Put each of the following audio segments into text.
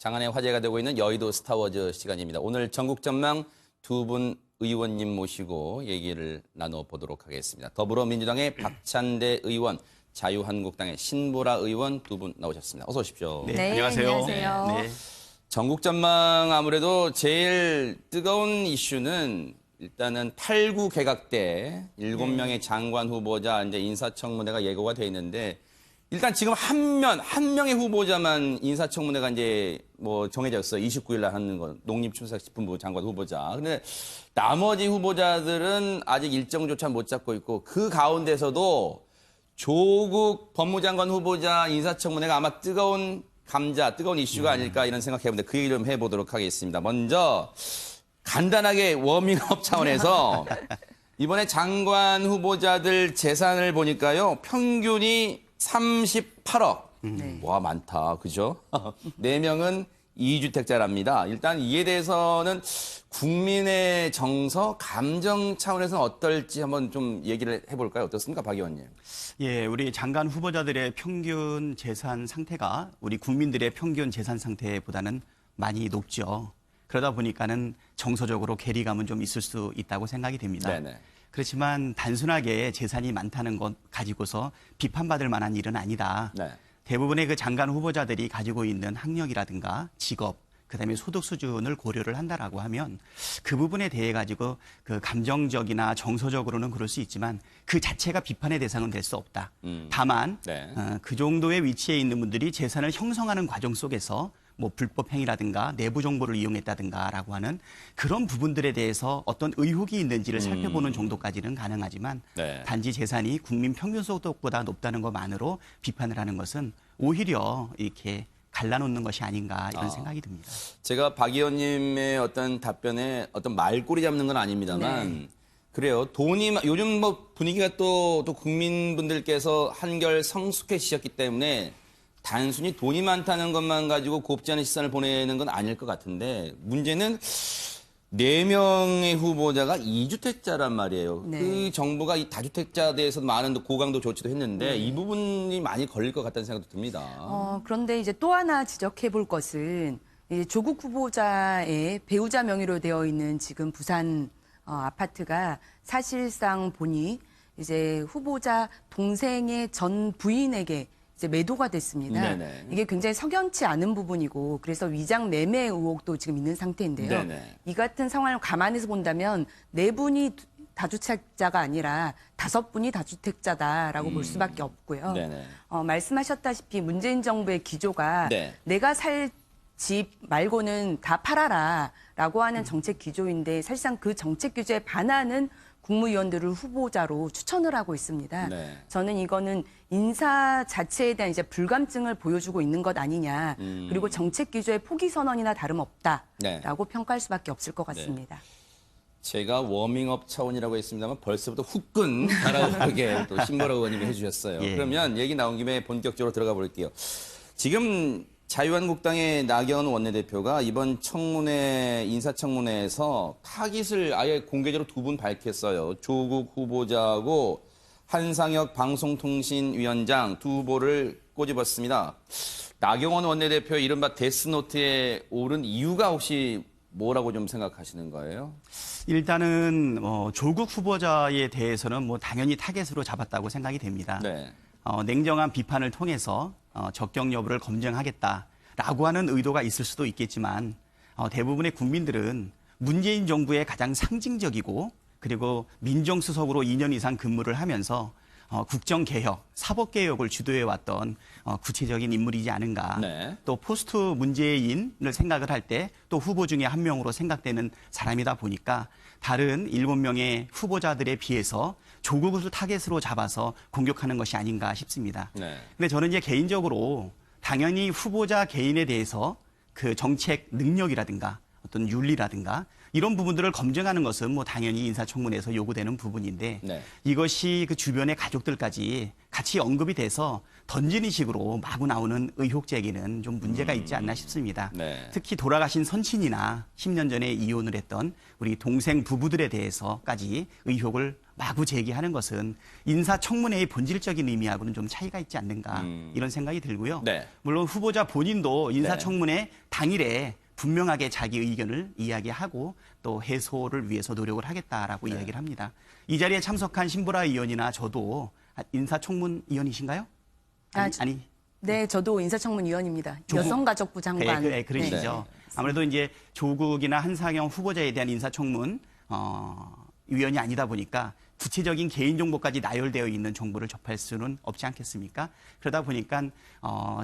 장안의 화제가 되고 있는 여의도 스타워즈 시간입니다. 오늘 전국 전망 두 분 의원님 모시고 얘기를 나눠보도록 하겠습니다. 더불어민주당의 박찬대 의원, 자유한국당의 신보라 의원 두 분 나오셨습니다. 어서 오십시오. 네, 안녕하세요. 안녕하세요. 네. 전국 전망 아무래도 제일 뜨거운 이슈는 일단은 8구 개각 때 7명의 장관 후보자 이제 인사청문회가 예고가 돼 있는데 일단 지금 한 명의 후보자만 인사청문회가 이제 뭐 정해졌어요. 29일 날 하는 거. 농림축산식품부 장관 후보자. 근데 나머지 후보자들은 아직 일정조차 못 잡고 있고 그 가운데서도 조국 법무장관 후보자 인사청문회가 아마 뜨거운 이슈가 아닐까 이런 생각해보는데 그 얘기 좀 해보도록 하겠습니다. 먼저 간단하게 워밍업 차원에서 이번에 장관 후보자들 재산을 보니까요. 평균이 38억. 와, 많다. 그죠? 4명은 2주택자랍니다. 일단 이에 대해서는 국민의 정서, 감정 차원에서는 어떨지 한번 좀 얘기를 해볼까요? 어떻습니까, 박 의원님? 예, 우리 장관 후보자들의 평균 재산 상태가 우리 국민들의 평균 재산 상태보다는 많이 높죠. 그러다 보니까는 정서적으로 괴리감은 좀 있을 수 있다고 생각이 됩니다. 네네. 그렇지만 단순하게 재산이 많다는 것 가지고서 비판받을 만한 일은 아니다. 네. 대부분의 그 장관 후보자들이 가지고 있는 학력이라든가 직업, 그다음에 소득 수준을 고려를 한다라고 하면 그 부분에 대해 가지고 그 감정적이나 정서적으로는 그럴 수 있지만 그 자체가 비판의 대상은 될 수 없다. 다만 네. 그 정도의 위치에 있는 분들이 재산을 형성하는 과정 속에서 뭐 불법 행위라든가 내부 정보를 이용했다든가라고 하는 그런 부분들에 대해서 어떤 의혹이 있는지를 살펴보는 정도까지는 가능하지만 네. 단지 재산이 국민 평균 소득보다 높다는 것만으로 비판을 하는 것은 오히려 이렇게 갈라놓는 것이 아닌가 이런 생각이 듭니다. 제가 박 의원님의 어떤 답변에 어떤 말꼬리 잡는 건 아닙니다만 그래요. 요즘 뭐 분위기가 또 국민분들께서 한결 성숙해지셨기 때문에 단순히 돈이 많다는 것만 가지고 곱지 않은 시선을 보내는 건 아닐 것 같은데 문제는 4명의 후보자가 2주택자란 말이에요. 네. 그 정부가 이 다주택자에 대해서 많은 고강도 조치도 했는데 이 부분이 많이 걸릴 것 같다는 생각도 듭니다. 그런데 이제 또 하나 지적해 볼 것은 이제 조국 후보자의 배우자 명의로 되어 있는 지금 부산 아파트가 사실상 보니 이제 후보자 동생의 전 부인에게 이제 매도가 됐습니다. 네네. 이게 굉장히 석연치 않은 부분이고 그래서 위장 매매 의혹도 지금 있는 상태인데요. 네네. 이 같은 상황을 감안해서 본다면 4분이 다주택자가 아니라 5분이 다주택자다라고 볼 수밖에 없고요. 네네. 말씀하셨다시피 문재인 정부의 기조가 네. 내가 살 집 말고는 다 팔아라라고 하는 정책 기조인데 사실상 그 정책 기조에 반하는 국무위원들을 후보자로 추천을 하고 있습니다. 네. 저는 이거는 인사 자체에 대한 이제 불감증을 보여주고 있는 것 아니냐. 그리고 정책 기조의 포기 선언이나 다름없다라고 평가할 수밖에 없을 것 같습니다. 제가 워밍업 차원이라고 했습니다만 벌써부터 후끈 달아오르게 또 신보라 의원님이 해주셨어요. 예. 그러면 얘기 나온 김에 본격적으로 들어가 볼게요. 지금 자유한국당의 나경원 원내대표가 이번 인사청문회에서 타깃을 아예 공개적으로 2분 밝혔어요. 조국 후보자하고 한상혁 방송통신위원장 2 후보를 꼬집었습니다. 나경원 원내대표의 이른바 데스노트에 오른 이유가 혹시 뭐라고 좀 생각하시는 거예요? 일단은 조국 후보자에 대해서는 뭐 당연히 타겟으로 잡았다고 생각이 됩니다. 네. 냉정한 비판을 통해서 적격 여부를 검증하겠다라고 하는 의도가 있을 수도 있겠지만 대부분의 국민들은 문재인 정부의 가장 상징적이고 그리고 민정수석으로 2년 이상 근무를 하면서 국정개혁, 사법개혁을 주도해왔던 구체적인 인물이지 않은가. 네. 또 포스트 문재인을 생각을 할 때 또 후보 중에 한 명으로 생각되는 사람이다 보니까 다른 7명의 후보자들에 비해서 조국을 타겟으로 잡아서 공격하는 것이 아닌가 싶습니다. 네. 근데 저는 이제 개인적으로 당연히 후보자 개인에 대해서 그 정책 능력이라든가 어떤 윤리라든가 이런 부분들을 검증하는 것은 뭐 당연히 인사청문회에서 요구되는 부분인데 네. 이것이 그 주변의 가족들까지 같이 언급이 돼서 던지는 식으로 마구 나오는 의혹 제기는 좀 문제가 있지 않나 싶습니다. 네. 특히 돌아가신 선친이나 10년 전에 이혼을 했던 우리 동생 부부들에 대해서까지 의혹을 마구 제기하는 것은 인사청문회의 본질적인 의미하고는 좀 차이가 있지 않는가 이런 생각이 들고요. 네. 물론 후보자 본인도 인사청문회 당일에 분명하게 자기 의견을 이야기하고 또 해소를 위해서 노력을 하겠다라고 이야기를 합니다. 이 자리에 참석한 신보라 의원이나 저도 인사청문위원이신가요? 아니. 네, 저도 인사청문위원입니다. 여성가족부 장관. 그러시죠. 아무래도 이제 조국이나 한상영 후보자에 대한 인사청문 위원이 아니다 보니까 구체적인 개인정보까지 나열되어 있는 정보를 접할 수는 없지 않겠습니까? 그러다 보니까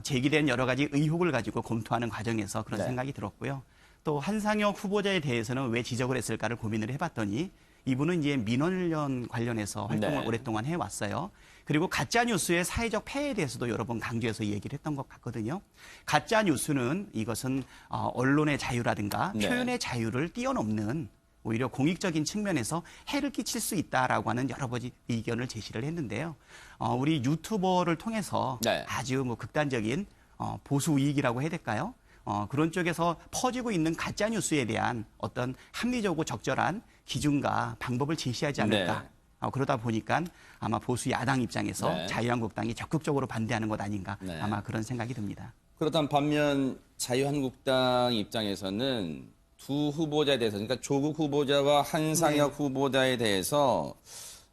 제기된 여러 가지 의혹을 가지고 검토하는 과정에서 그런 생각이 들었고요. 또 한상혁 후보자에 대해서는 왜 지적을 했을까를 고민을 해봤더니 이분은 이제 민원련 관련해서 활동을 오랫동안 해왔어요. 그리고 가짜뉴스의 사회적 폐해에 대해서도 여러 번 강조해서 얘기를 했던 것 같거든요. 가짜뉴스는 이것은 언론의 자유라든가 표현의 자유를 뛰어넘는 오히려 공익적인 측면에서 해를 끼칠 수 있다라고 하는 여러 가지 의견을 제시를 했는데요. 우리 유튜버를 통해서 아주 뭐 극단적인 보수 우익이라고 해야 될까요? 그런 쪽에서 퍼지고 있는 가짜 뉴스에 대한 어떤 합리적이고 적절한 기준과 방법을 제시하지 않을까. 그러다 보니까 아마 보수 야당 입장에서 자유한국당이 적극적으로 반대하는 것 아닌가. 아마 그런 생각이 듭니다. 그렇다면 반면 자유한국당 입장에서는 두 후보자에 대해서, 그러니까 조국 후보자와 한상혁 후보자에 대해서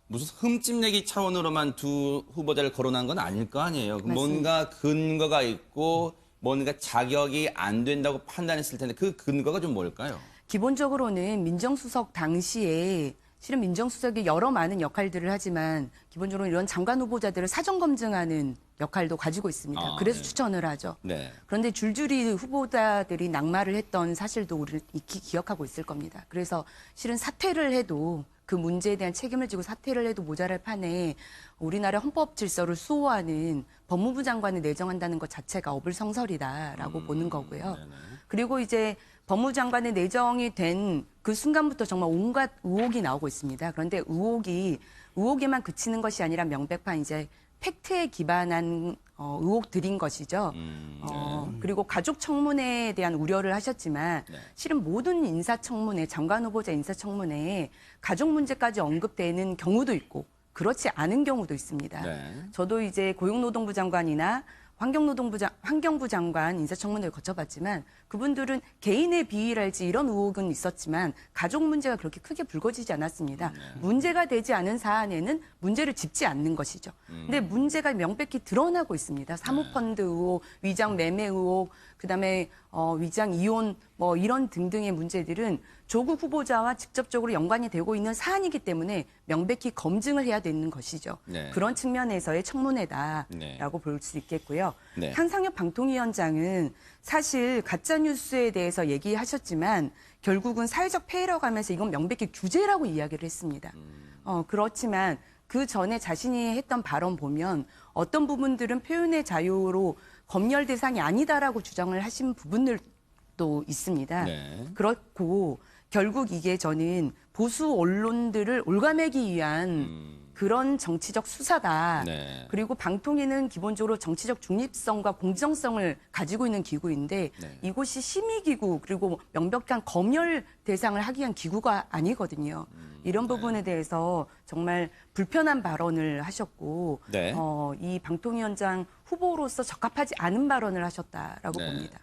무슨 흠집내기 차원으로만 두 후보자를 거론한 건 아닐 거 아니에요. 맞습니다. 뭔가 근거가 있고 뭔가 자격이 안 된다고 판단했을 텐데 그 근거가 좀 뭘까요? 기본적으로는 민정수석 당시에 실은 민정수석이 여러 많은 역할들을 하지만 기본적으로 이런 장관 후보자들을 사전 검증하는 역할도 가지고 있습니다. 그래서 추천을 하죠. 그런데 줄줄이 후보자들이 낙마를 했던 사실도 우리를 익히 기억하고 있을 겁니다. 그래서 실은 사퇴를 해도 그 문제에 대한 책임을 지고 사퇴를 해도 모자랄 판에 우리나라 헌법 질서를 수호하는 법무부 장관을 내정한다는 것 자체가 어불성설이다라고 보는 거고요. 그리고 이제 법무부 장관에 내정이 된 그 순간부터 정말 온갖 의혹이 나오고 있습니다. 그런데 의혹에만 그치는 것이 아니라 명백한 이제 팩트에 기반한 의혹들인 것이죠. 그리고 가족 청문회에 대한 우려를 하셨지만 실은 모든 인사청문회, 장관 후보자 인사청문회에 가족 문제까지 언급되는 경우도 있고 그렇지 않은 경우도 있습니다. 저도 이제 고용노동부 장관이나 환경부 장관 인사청문회를 거쳐봤지만 그분들은 개인의 비위랄지 이런 의혹은 있었지만 가족 문제가 그렇게 크게 불거지지 않았습니다. 문제가 되지 않은 사안에는 문제를 짚지 않는 것이죠. 근데 문제가 명백히 드러나고 있습니다. 사모펀드 의혹, 위장 매매 의혹, 그다음에 위장 이혼 뭐 이런 등등의 문제들은 조국 후보자와 직접적으로 연관이 되고 있는 사안이기 때문에 명백히 검증을 해야 되는 것이죠. 그런 측면에서의 청문회다라고 볼 수 있겠고요. 한상혁 방통위원장은 사실 가짜뉴스에 대해서 얘기하셨지만 결국은 사회적 폐해라고 하면서 이건 명백히 규제라고 이야기를 했습니다. 그렇지만 그 전에 자신이 했던 발언 보면 어떤 부분들은 표현의 자유로 검열 대상이 아니다라고 주장을 하신 부분들도 있습니다. 그렇고 결국 이게 저는 보수 언론들을 올가매기 위한 그런 정치적 수사다. 그리고 방통위는 기본적으로 정치적 중립성과 공정성을 가지고 있는 기구인데 이곳이 심의기구 그리고 명백한 검열 대상을 하기 위한 기구가 아니거든요. 이런 부분에 대해서 정말 불편한 발언을 하셨고 이 방통위원장 후보로서 적합하지 않은 발언을 하셨다라고 봅니다.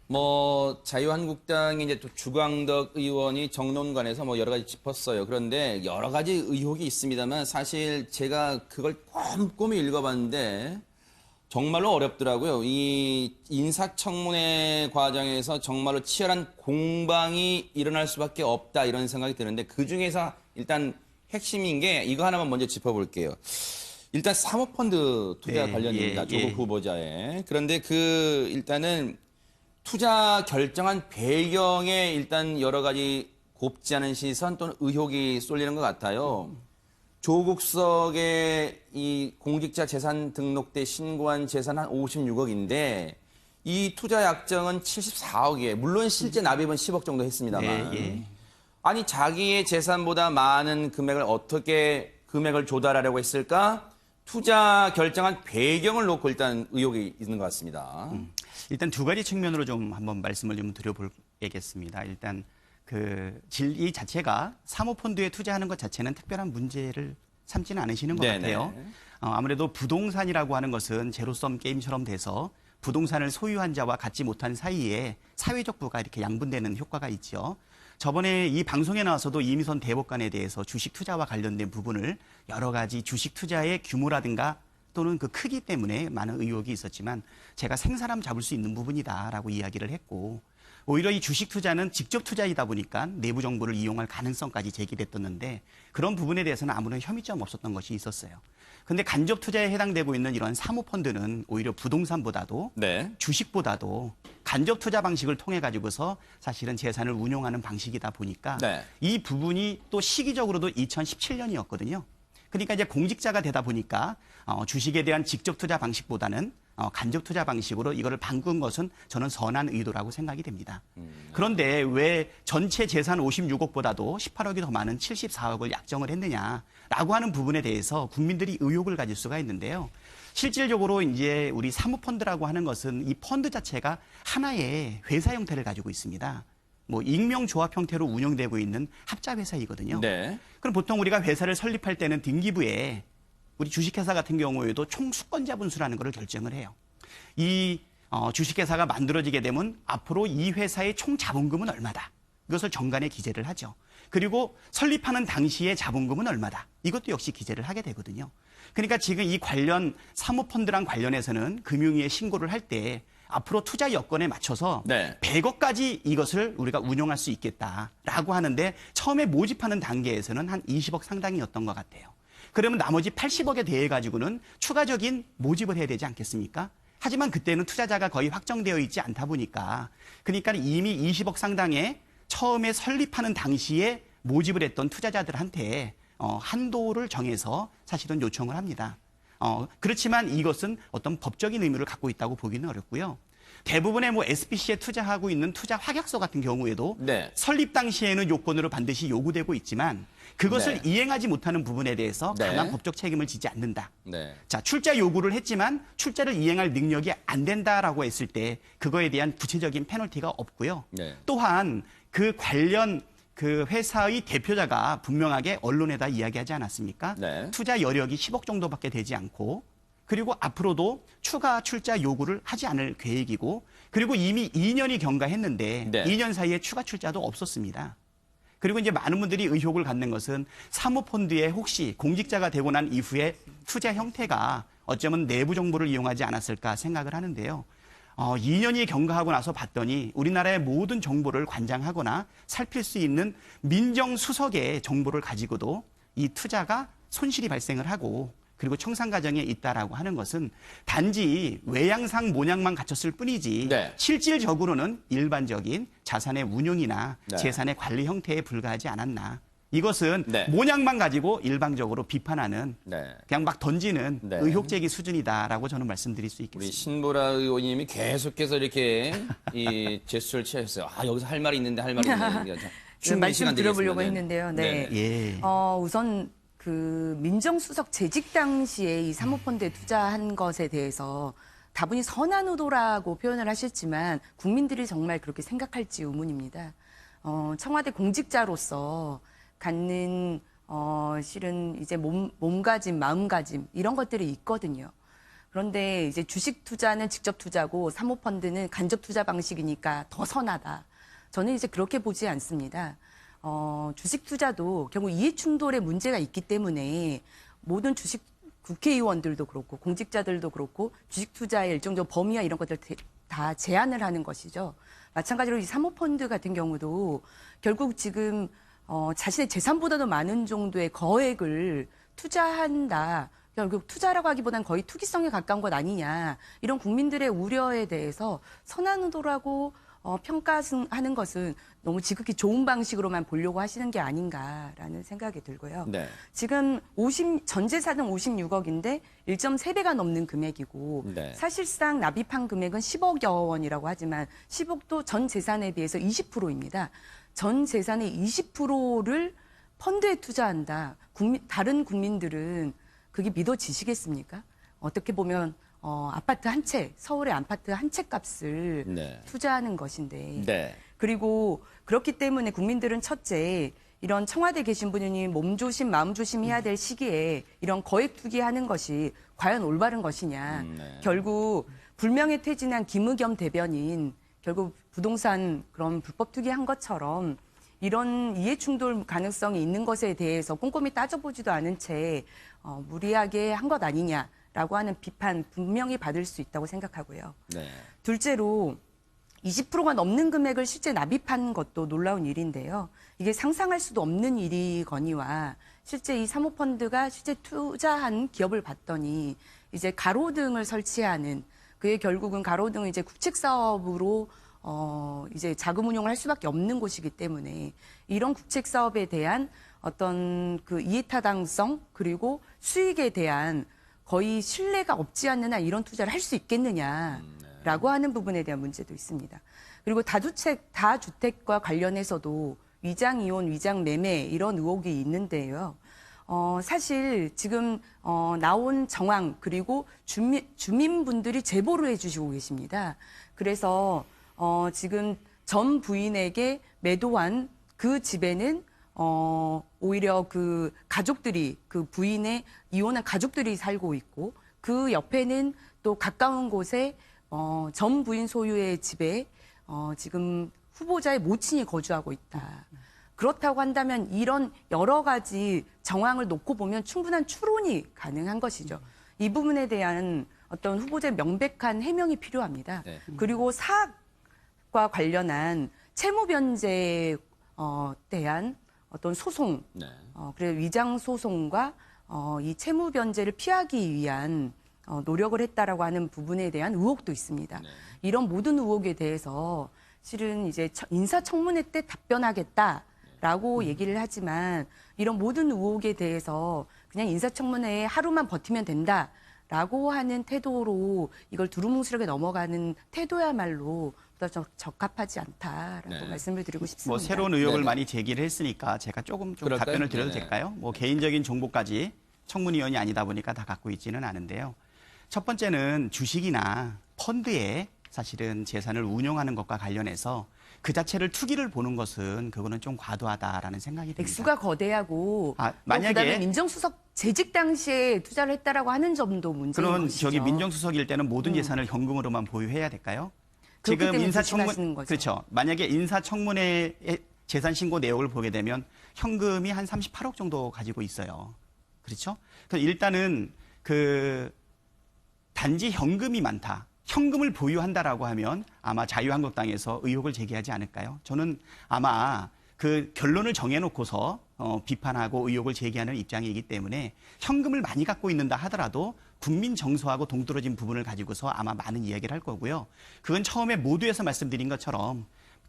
뭐 자유한국당의 이제 또 주광덕 의원이 정론관에서 뭐 여러 가지 짚었어요. 그런데 여러 가지 의혹이 있습니다만 사실 제가 그걸 꼼꼼히 읽어봤는데 정말로 어렵더라고요. 이 인사청문회 과정에서 정말로 치열한 공방이 일어날 수밖에 없다 이런 생각이 드는데 그 중에서 일단 핵심인 게 이거 하나만 먼저 짚어볼게요. 일단 사모펀드 투자 관련입니다. 조국 후보자의. 그런데 그 일단은 투자 결정한 배경에 일단 여러 가지 곱지 않은 시선 또는 의혹이 쏠리는 것 같아요. 조국석의 이 공직자 재산 등록대 신고한 재산 한 56억인데 이 투자 약정은 74억이에요. 물론 실제 납입은 10억 정도 했습니다만. 아니 자기의 재산보다 많은 금액을 어떻게 금액을 조달하려고 했을까? 투자 결정한 배경을 놓고 일단 의혹이 있는 것 같습니다. 일단 두 가지 측면으로 좀 한번 말씀을 좀 드려보겠습니다. 일단 이 자체가 사모펀드에 투자하는 것 자체는 특별한 문제를 삼지는 않으시는 것 네네. 같아요. 아무래도 부동산이라고 하는 것은 제로섬 게임처럼 돼서 부동산을 소유한 자와 갖지 못한 사이에 사회적 부가 이렇게 양분되는 효과가 있죠. 저번에 이 방송에 나와서도 이미선 대법관에 대해서 주식 투자와 관련된 부분을 여러 가지 주식 투자의 규모라든가 또는 그 크기 때문에 많은 의혹이 있었지만 제가 생사람 잡을 수 있는 부분이다라고 이야기를 했고, 오히려 이 주식 투자는 직접 투자이다 보니까 내부 정보를 이용할 가능성까지 제기됐었는데 그런 부분에 대해서는 아무런 혐의점 없었던 것이 있었어요. 근데 간접 투자에 해당되고 있는 이런 사모펀드는 오히려 부동산보다도 네. 주식보다도 간접 투자 방식을 통해 가지고서 사실은 재산을 운용하는 방식이다 보니까 네. 이 부분이 또 시기적으로도 2017년이었거든요. 그러니까 이제 공직자가 되다 보니까 주식에 대한 직접 투자 방식보다는 간접 투자 방식으로 이거를 바꾼 것은 저는 선한 의도라고 생각이 됩니다. 그런데 왜 전체 재산 56억보다도 18억이 더 많은 74억을 약정을 했느냐라고 하는 부분에 대해서 국민들이 의혹을 가질 수가 있는데요. 실질적으로 이제 우리 사모펀드라고 하는 것은 이 펀드 자체가 하나의 회사 형태를 가지고 있습니다. 뭐 익명조합 형태로 운영되고 있는 합자회사이거든요. 네. 그럼 보통 우리가 회사를 설립할 때는 등기부에 우리 주식회사 같은 경우에도 총 수권자 분수라는 것을 결정을 해요. 이 주식회사가 만들어지게 되면 앞으로 이 회사의 총 자본금은 얼마다. 이것을 정관에 기재를 하죠. 그리고 설립하는 당시의 자본금은 얼마다. 이것도 역시 기재를 하게 되거든요. 그러니까 지금 이 관련 사모펀드랑 관련해서는 금융위에 신고를 할 때 앞으로 투자 여건에 맞춰서 네. 100억까지 이것을 우리가 운용할 수 있겠다라고 하는데 처음에 모집하는 단계에서는 한 20억 상당이었던 것 같아요. 그러면 나머지 80억에 대해 가지고는 추가적인 모집을 해야 되지 않겠습니까? 하지만 그때는 투자자가 거의 확정되어 있지 않다 보니까 그러니까 이미 20억 상당의 처음에 설립하는 당시에 모집을 했던 투자자들한테 한도를 정해서 사실은 요청을 합니다. 그렇지만 이것은 어떤 법적인 의미를 갖고 있다고 보기는 어렵고요. 대부분의 뭐 SPC에 투자하고 있는 투자 확약서 같은 경우에도 네. 설립 당시에는 요건으로 반드시 요구되고 있지만 그것을 네. 이행하지 못하는 부분에 대해서 네. 강한 법적 책임을 지지 않는다. 네. 자, 출자 요구를 했지만 출자를 이행할 능력이 안 된다라고 했을 때 그거에 대한 구체적인 페널티가 없고요. 네. 또한 그 관련 그 회사의 대표자가 분명하게 언론에다 이야기하지 않았습니까? 네. 투자 여력이 10억 정도밖에 되지 않고 그리고 앞으로도 추가 출자 요구를 하지 않을 계획이고 그리고 이미 2년이 경과했는데 네. 2년 사이에 추가 출자도 없었습니다. 그리고 이제 많은 분들이 의혹을 갖는 것은 사모펀드에 혹시 공직자가 되고 난 이후에 투자 형태가 어쩌면 내부 정보를 이용하지 않았을까 생각을 하는데요. 2년이 경과하고 나서 봤더니 우리나라의 모든 정보를 관장하거나 살필 수 있는 민정수석의 정보를 가지고도 이 투자가 손실이 발생을 하고 그리고 청산 과정에 있다라고 하는 것은 단지 외양상 모양만 갖췄을 뿐이지 네. 실질적으로는 일반적인 자산의 운용이나 네. 재산의 관리 형태에 불과하지 않았나. 이것은 네. 모양만 가지고 일방적으로 비판하는 네. 그냥 막 던지는 네. 의혹제기 수준이다라고 저는 말씀드릴 수 우리 있겠습니다. 신보라 의원님이 계속해서 이렇게 이 제스처를 취하셨어요. 아, 여기서 할 말이 있는데 할 말이 있는데. 충분히 말씀 시간 들어보려고 드리겠습니다. 했는데요. 네. 예. 우선 그 민정수석 재직 당시에 이 사모펀드에 투자한 것에 대해서 다분히 선한 의도라고 표현을 하셨지만 국민들이 정말 그렇게 생각할지 의문입니다. 청와대 공직자로서 갖는 실은 이제 몸가짐, 마음가짐 이런 것들이 있거든요. 그런데 이제 주식 투자는 직접 투자고 사모펀드는 간접 투자 방식이니까 더 선하다. 저는 이제 그렇게 보지 않습니다. 주식 투자도 결국 이해 충돌의 문제가 있기 때문에 모든 주식 국회의원들도 그렇고 공직자들도 그렇고 주식 투자의 일정적 범위와 이런 것들 다 제한을 하는 것이죠. 마찬가지로 이 사모펀드 같은 경우도 결국 지금 자신의 재산보다도 많은 정도의 거액을 투자한다. 결국 투자라고 하기보다는 거의 투기성에 가까운 것 아니냐. 이런 국민들의 우려에 대해서 선한 의도라고 평가하는 것은 너무 지극히 좋은 방식으로만 보려고 하시는 게 아닌가라는 생각이 들고요. 네. 지금 전 재산은 56억인데 1.3배가 넘는 금액이고 네. 사실상 납입한 금액은 10억여 원이라고 하지만 10억도 전 재산에 비해서 20%입니다. 전 재산의 20%를 펀드에 투자한다. 다른 국민들은 그게 믿어지시겠습니까? 어떻게 보면 아파트 한 채, 서울의 아파트 한 채 값을 네. 투자하는 것인데 네. 그리고 그렇기 때문에 국민들은 첫째, 이런 청와대 계신 분이 몸조심, 마음조심해야 될 시기에 이런 거액 투기하는 것이 과연 올바른 것이냐. 네. 결국 불명예 퇴진한 김의겸 대변인 결국 부동산 그런 불법 투기한 것처럼 이런 이해충돌 가능성이 있는 것에 대해서 꼼꼼히 따져보지도 않은 채 무리하게 한 것 아니냐라고 하는 비판 분명히 받을 수 있다고 생각하고요. 네. 둘째로 20%가 넘는 금액을 실제 납입한 것도 놀라운 일인데요. 이게 상상할 수도 없는 일이거니와 실제 이 사모펀드가 실제 투자한 기업을 봤더니 이제 가로등을 설치하는 그게 결국은 가로등은 이제 국책 사업으로 이제 자금 운용을 할 수밖에 없는 곳이기 때문에 이런 국책 사업에 대한 어떤 그 이해타당성 그리고 수익에 대한 거의 신뢰가 없지 않는 한 이런 투자를 할 수 있겠느냐라고 하는 부분에 대한 문제도 있습니다. 그리고 다주택과 관련해서도 위장 이혼, 위장 매매 이런 의혹이 있는데요. 사실 지금 나온 정황 그리고 주민분들이 제보를 해주시고 계십니다. 그래서 지금 전 부인에게 매도한 그 집에는 오히려 그 가족들이 그 부인의 이혼한 가족들이 살고 있고 그 옆에는 또 가까운 곳에 전 부인 소유의 집에 지금 후보자의 모친이 거주하고 있다. 그렇다고 한다면 이런 여러 가지 정황을 놓고 보면 충분한 추론이 가능한 것이죠. 이 부분에 대한 어떤 후보자의 명백한 해명이 필요합니다. 네. 그리고 사학과 관련한 채무 변제에 대한 어떤 소송, 네. 그래서 위장 소송과 이 채무 변제를 피하기 위한 노력을 했다라고 하는 부분에 대한 의혹도 있습니다. 네. 이런 모든 의혹에 대해서 실은 이제 인사청문회 때 답변하겠다라고 얘기를 하지만 이런 모든 의혹에 대해서 그냥 인사청문회에 하루만 버티면 된다라고 하는 태도로 이걸 두루뭉술하게 넘어가는 태도야말로 더 적합하지 않다라고 네. 말씀을 드리고 싶습니다. 뭐 새로운 의혹을 네네. 많이 제기를 했으니까 제가 조금 좀 그럴까요? 답변을 드려도 네네. 될까요? 뭐 개인적인 정보까지 청문위원이 아니다 보니까 다 갖고 있지는 않은데요. 첫 번째는 주식이나 펀드에 사실은 재산을 운용하는 것과 관련해서 그 자체를 투기를 보는 것은 그거는 좀 과도하다라는 생각이 듭니다. 액수가 거대하고 만약에 그다음에 민정수석 재직 당시에 투자를 했다라고 하는 점도 문제인 그런 것이죠. 저기 민정수석일 때는 모든 재산을 현금으로만 보유해야 될까요? 그렇기 때문에 조심하시는 거죠. 그렇죠. 만약에 인사청문회의 재산 신고 내역을 보게 되면 현금이 한 38억 정도 가지고 있어요. 그렇죠? 그래서 일단은 그 단지 현금이 많다. 현금을 보유한다라고 하면 아마 자유한국당에서 의혹을 제기하지 않을까요? 저는 아마 그 결론을 정해놓고서 비판하고 의혹을 제기하는 입장이기 때문에 현금을 많이 갖고 있는다 하더라도 국민 정서하고 동떨어진 부분을 가지고서 아마 많은 이야기를 할 거고요. 그건 처음에 모두에서 말씀드린 것처럼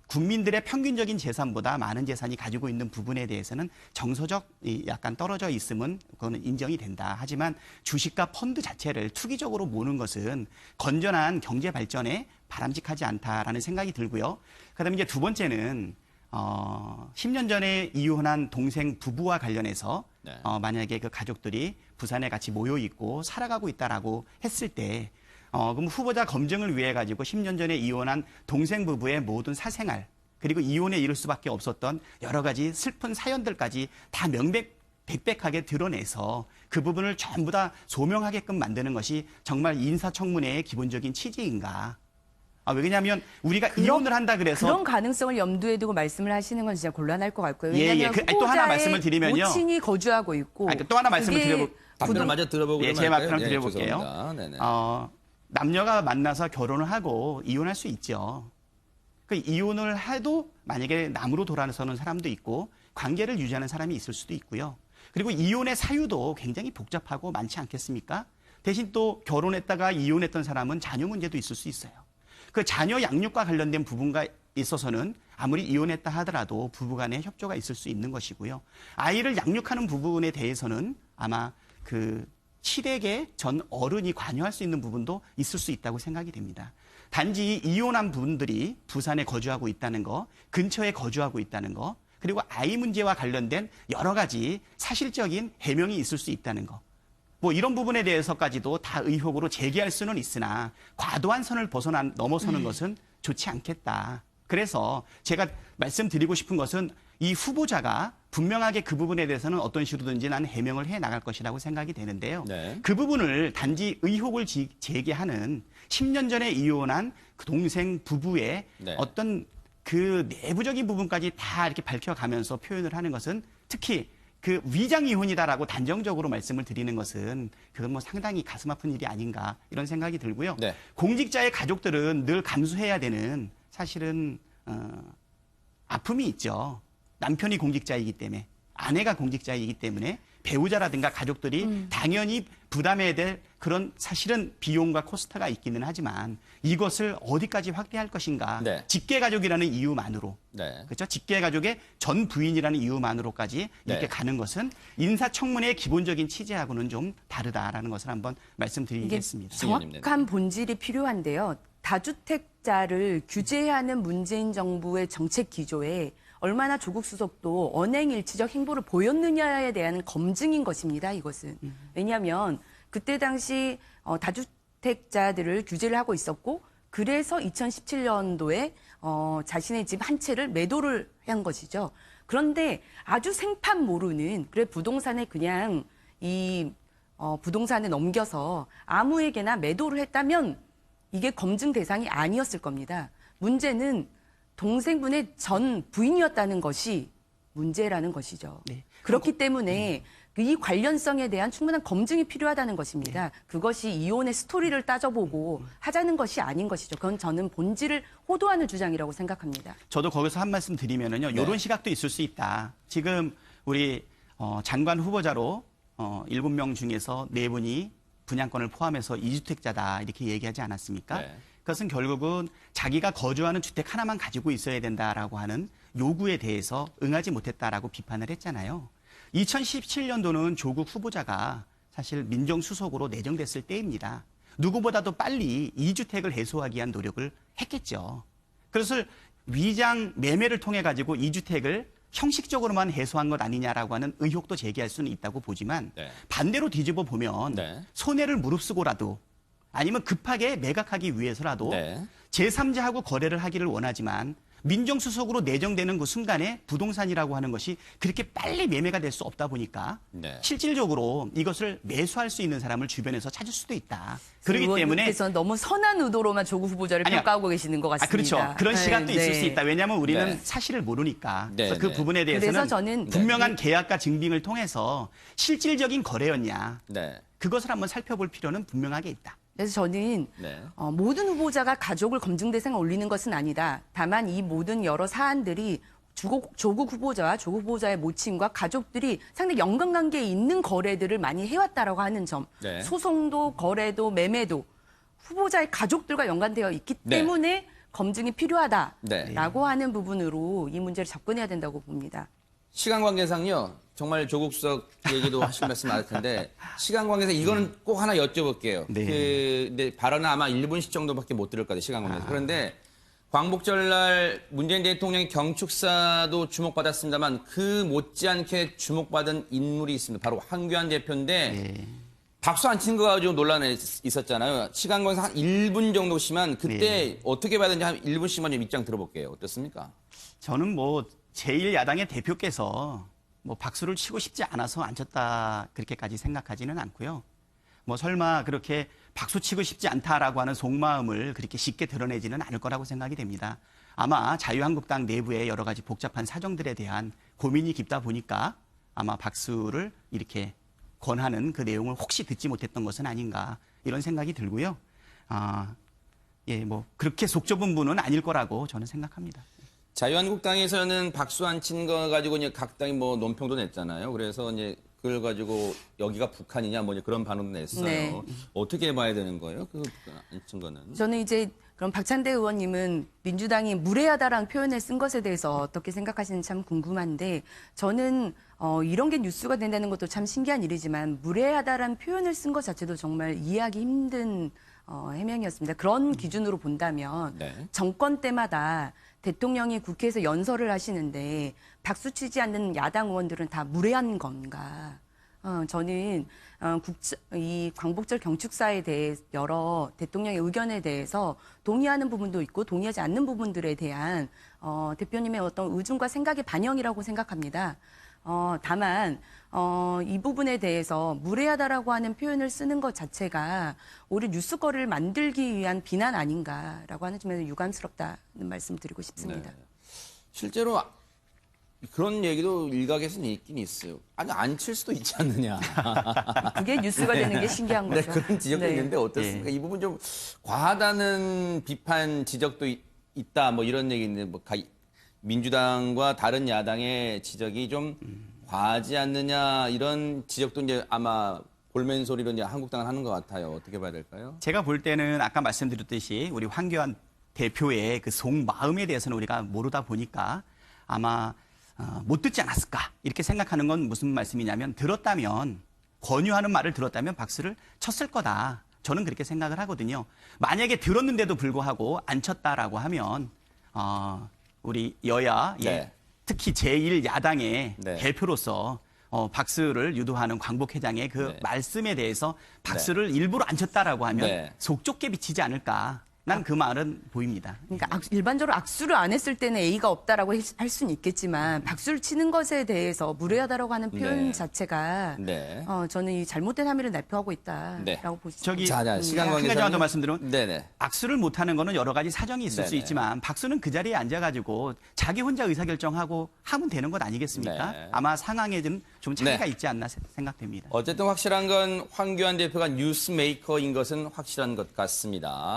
국민들의 평균적인 재산보다 많은 재산이 가지고 있는 부분에 대해서는 정서적 약간 떨어져 있음은 그거는 인정이 된다. 하지만 주식과 펀드 자체를 투기적으로 모는 것은 건전한 경제 발전에 바람직하지 않다라는 생각이 들고요. 그다음에 이제 두 번째는 10년 전에 이혼한 동생 부부와 관련해서 네. 만약에 그 가족들이 부산에 같이 모여 있고 살아가고 있다라고 했을 때 그럼 후보자 검증을 위해 가지고 10년 전에 이혼한 동생 부부의 모든 사생활 그리고 이혼에 이를 수밖에 없었던 여러 가지 슬픈 사연들까지 다 백백하게 드러내서 그 부분을 전부 다 소명하게끔 만드는 것이 정말 인사청문회의 기본적인 취지인가? 왜냐하면 우리가 이혼을 한다 그래서 그런 가능성을 염두에 두고 말씀을 하시는 건 진짜 곤란할 것 같고요. 예, 왜냐하면 예. 또 하나 말씀을 드리면요. 모친이 거주하고 있고 또 하나 말씀을 그게 드려보 답변을 마저 들어보고 예, 제 말씀을 드려볼게요. 죄송합니다. 네네. 남녀가 만나서 결혼을 하고 이혼할 수 있죠. 그 이혼을 해도 만약에 남으로 돌아서는 사람도 있고 관계를 유지하는 사람이 있을 수도 있고요. 그리고 이혼의 사유도 굉장히 복잡하고 많지 않겠습니까? 대신 또 결혼했다가 이혼했던 사람은 자녀 문제도 있을 수 있어요. 그 자녀 양육과 관련된 부분과 있어서는 아무리 이혼했다 하더라도 부부간의 협조가 있을 수 있는 것이고요. 아이를 양육하는 부분에 대해서는 아마 그 시댁의 전 어른이 관여할 수 있는 부분도 있을 수 있다고 생각이 됩니다. 단지 이혼한 분들이 부산에 거주하고 있다는 거, 근처에 거주하고 있다는 거, 그리고 아이 문제와 관련된 여러 가지 사실적인 해명이 있을 수 있다는 거. 뭐 이런 부분에 대해서까지도 다 의혹으로 제기할 수는 있으나 과도한 선을 넘어서는 것은 좋지 않겠다. 그래서 제가 말씀드리고 싶은 것은 이 후보자가 분명하게 그 부분에 대해서는 어떤 식으로든지 나는 해명을 해 나갈 것이라고 생각이 되는데요. 네. 그 부분을 단지 의혹을 제기하는 10년 전에 이혼한 그 동생 부부의 네. 어떤 그 내부적인 부분까지 다 이렇게 밝혀가면서 표현을 하는 것은 특히 그 위장 이혼이다라고 단정적으로 말씀을 드리는 것은 그건 뭐 상당히 가슴 아픈 일이 아닌가 이런 생각이 들고요. 네. 공직자의 가족들은 늘 감수해야 되는 사실은 아픔이 있죠. 남편이 공직자이기 때문에 아내가 공직자이기 때문에 배우자라든가 가족들이 당연히 부담해야 될 그런 사실은 비용과 코스트가 있기는 하지만 이것을 어디까지 확대할 것인가. 네. 직계가족이라는 이유만으로 네. 그렇죠. 직계가족의 전 부인이라는 이유만으로까지 이렇게 네. 가는 것은 인사청문회의 기본적인 취지하고는 좀 다르다라는 것을 한번 이게 말씀드리겠습니다. 정확한 본질이 필요한데요. 다주택자를 규제하는 문재인 정부의 정책 기조에 얼마나 조국 수석도 언행일치적 행보를 보였느냐에 대한 검증인 것입니다. 이것은. 왜냐하면 그때 당시 다주택자들을 규제를 하고 있었고 그래서 2017년도에 자신의 집 한 채를 매도를 한 것이죠. 그런데 아주 생판 모르는 그래 부동산에 그냥 이 부동산에 넘겨서 아무에게나 매도를 했다면 이게 검증 대상이 아니었을 겁니다. 문제는 동생분의 전 부인이었다는 것이 문제라는 것이죠. 네. 그렇기 때문에 이 관련성에 대한 충분한 검증이 필요하다는 것입니다. 그것이 이혼의 스토리를 따져보고 하자는 것이 아닌 것이죠. 그건 저는 본질을 호도하는 주장이라고 생각합니다. 저도 거기서 한 말씀 드리면은요. 네. 이런 시각도 있을 수 있다. 지금 우리 장관 후보자로 7명 중에서 4분이 분양권을 포함해서 2주택자다 이렇게 얘기하지 않았습니까? 네. 그것은 결국은 자기가 거주하는 주택 하나만 가지고 있어야 된다라고 하는 요구에 대해서 응하지 못했다라고 비판을 했잖아요. 2017년도는 조국 후보자가 사실 민정수석으로 내정됐을 때입니다. 누구보다도 빨리 2주택을 해소하기 위한 노력을 했겠죠. 그것을 위장 매매를 통해 가지고 2주택을 형식적으로만 해소한 것 아니냐라고 하는 의혹도 제기할 수는 있다고 보지만 네. 반대로 뒤집어 보면 네. 손해를 무릅쓰고라도 아니면 급하게 매각하기 위해서라도 네. 제3자하고 거래를 하기를 원하지만 민정수석으로 내정되는 그 순간에 부동산이라고 하는 것이 그렇게 빨리 매매가 될 수 없다 보니까 네. 실질적으로 이것을 매수할 수 있는 사람을 주변에서 찾을 수도 있다. 그렇기 때문에 의원님께서는 너무 선한 의도로만 조국 후보자를 아니요. 평가하고 계시는 것 같습니다. 그렇죠. 그런 시각도 있을 수 있다. 왜냐하면 우리는 네. 사실을 모르니까. 네, 그래서 그 네. 부분에 대해서는 그래서 저는 분명한 계약과 증빙을 통해서 실질적인 거래였냐. 네. 그것을 한번 살펴볼 필요는 분명하게 있다. 그래서 저는 네. 모든 후보자가 가족을 검증 대상에 올리는 것은 아니다. 다만 이 모든 여러 사안들이 조국 후보자와 조국 후보자의 모친과 가족들이 상당히 연관관계에 있는 거래들을 많이 해왔다라고 하는 점. 네. 소송도 거래도 매매도 후보자의 가족들과 연관되어 있기 네. 때문에 검증이 필요하다라고 네. 하는 부분으로 이 문제를 접근해야 된다고 봅니다. 시간 관계상요. 정말 조국 수석 얘기도 하실 말씀 많을 텐데 시간 관계상 이거는 꼭 하나 여쭤볼게요. 네. 근데 발언은 아마 1분씩 정도밖에 못 들을 거예요. 시간 관계상. 그런데 광복절날 문재인 대통령의 경축사도 주목받았습니다만 그 못지않게 주목받은 인물이 있습니다. 바로 황교안 대표인데 네. 박수 안 친 거 가지고 논란이 있었잖아요. 시간 관계상 한 1분 정도씩만 그때 네. 어떻게 봐야 되는지 한 1분씩만 좀 입장 들어볼게요. 어떻습니까? 저는 뭐 제1야당의 대표께서 뭐 박수를 치고 싶지 않아서 안 쳤다 그렇게까지 생각하지는 않고요. 뭐 설마 그렇게 박수 치고 싶지 않다라고 하는 속마음을 그렇게 쉽게 드러내지는 않을 거라고 생각이 됩니다. 아마 자유한국당 내부의 여러 가지 복잡한 사정들에 대한 고민이 깊다 보니까 아마 박수를 이렇게 권하는 그 내용을 혹시 듣지 못했던 것은 아닌가 이런 생각이 들고요. 뭐 그렇게 속 좁은 분은 아닐 거라고 저는 생각합니다. 자유한국당에서는 박수 안 친 거 가지고 이제 각 당이 뭐 논평도 냈잖아요. 그래서 이제 그걸 가지고 여기가 북한이냐 뭐 이제 그런 반응도 냈어요. 네. 어떻게 봐야 되는 거예요? 그 안 친 거는? 저는 이제 그럼 박찬대 의원님은 민주당이 무례하다라는 표현을 쓴 것에 대해서 어떻게 생각하시는지 참 궁금한데 저는 이런 게 뉴스가 된다는 것도 참 신기한 일이지만 무례하다라는 표현을 쓴 것 자체도 정말 이해하기 힘든 해명이었습니다. 그런 기준으로 본다면 네. 정권 때마다 대통령이 국회에서 연설을 하시는데 박수 치지 않는 야당 의원들은 다 무례한 건가? 저는 이 광복절 경축사에 대해 여러 대통령의 의견에 대해서 동의하는 부분도 있고 동의하지 않는 부분들에 대한 대표님의 어떤 의중과 생각의 반영이라고 생각합니다. 다만 이 부분에 대해서 무례하다라고 하는 표현을 쓰는 것 자체가 오히려 뉴스거리를 만들기 위한 비난 아닌가라고 하는 점에서 유감스럽다는 말씀 드리고 싶습니다. 네. 실제로 그런 얘기도 일각에서는 있긴 있어요. 아니 안 칠 수도 있지 않느냐. 그게 뉴스가 되는 게 신기한 네, 거죠. 그런 지적도 네. 있는데 어떻습니까? 이 부분 좀 과하다는 비판 지적도 있다. 뭐 이런 얘기인데 뭐 민주당과 다른 야당의 지적이 좀 과하지 않느냐 이런 지적도 이제 아마 볼멘 소리로 이제 한국당은 하는 것 같아요. 어떻게 봐야 될까요? 제가 볼 때는 아까 말씀드렸듯이 우리 황교안 대표의 그 속마음에 대해서는 우리가 모르다 보니까 아마 못 듣지 않았을까 이렇게 생각하는 건 무슨 말씀이냐면 들었다면 권유하는 말을 들었다면 박수를 쳤을 거다. 저는 그렇게 생각을 하거든요. 만약에 들었는데도 불구하고 안 쳤다라고 하면 우리 여야 네. 특히 제1야당의 네. 대표로서 박수를 유도하는 광복회장의 그 네. 말씀에 대해서 박수를 일부러 안 쳤다라고 하면 네. 속 좁게 비치지 않을까. 난 그 말은 보입니다. 그러니까 일반적으로 악수를 안 했을 때는 A가 없다라고 할 수는 있겠지만 박수를 치는 것에 대해서 무례하다라고 하는 표현 네. 자체가 네. 저는 이 잘못된 함의를 내포하고 네. 있다라고 보시죠. 저기 자, 시간 한 관계상 가지만 더 말씀드리면 네네. 악수를 못하는 거는 여러 가지 사정이 있을 수 네네. 있지만 박수는 그 자리에 앉아가지고 자기 혼자 의사결정하고 하면 되는 것 아니겠습니까? 네. 아마 상황에는 좀 차이가 네. 있지 않나 생각됩니다. 어쨌든 확실한 건 황교안 대표가 뉴스메이커인 것은 확실한 것 같습니다.